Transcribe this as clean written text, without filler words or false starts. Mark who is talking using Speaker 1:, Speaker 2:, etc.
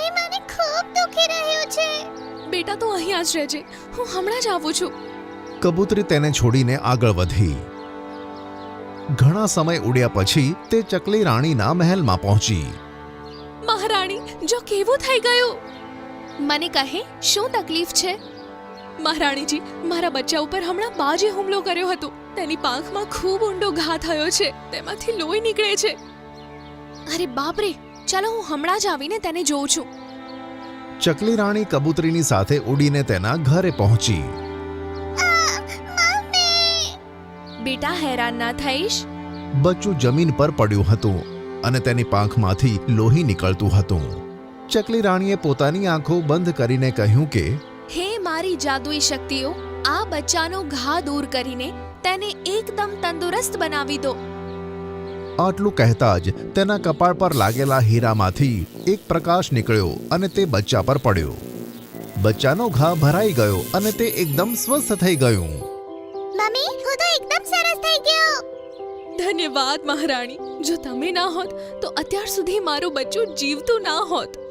Speaker 1: Mummy મને ખૂબ દુખી રહ્યું છે.
Speaker 2: બેટા તો અહીંયા જ રહેજે, હું હમણાં જ આવું છું.
Speaker 3: કબૂતરી તેને છોડીને આગળ વધી. ઘણા સમય ઉડ્યા પછી તે ચકલી રાણીના મહેલમાં પહોંચી.
Speaker 2: મહારાણી, જો કેવું થઈ ગયું.
Speaker 1: મને કહે શું તકલીફ છે?
Speaker 2: મહારાણીજી, મારા બચ્ચા ઉપર હમણાં બાજે હુમલો કર્યો હતો. તેની પાંખમાં ખૂબ ઊંડો ઘા થયો છે, તેમાંથી લોહી નીકળે છે.
Speaker 1: અરે બાપ રે, ચાલો હું હમણાં જ આવીને તેને જોઉં છું.
Speaker 3: ચકલી રાણી કબૂતરીની સાથે ઉડીને તેના ઘરે પહોંચી.
Speaker 1: બેટા હેરાન ના થઈશ.
Speaker 3: બચ્ચું જમીન પર પડ્યું હતું અને તેની પાંખમાંથી લોહી નીકળતું હતું. ચકલી રાણીએ પોતાની આંખો બંધ કરીને કહ્યું કે
Speaker 1: હે મારી જાદુઈ શક્તિઓ, આ બચ્ચાનો ઘા દૂર કરીને તેને એકદમ તંદુરસ્ત બનાવી દો.
Speaker 3: આટલું કહેતા જ તેના કપાળ પર લાગેલા હીરામાંથી એક પ્રકાશ નીકળ્યો અને તે બચ્ચા પર પડ્યો. બચ્ચાનો ઘા ભરાઈ ગયો અને તે એકદમ સ્વસ્થ થઈ ગયું.
Speaker 1: મમ્મી, હું તો એકદમ સરસ થઈ ગયો.
Speaker 2: ધન્યવાદ મહારાણી. જો તમે ના હોત તો અત્યાર સુધી મારું બચ્ચું જીવતું ના હોત.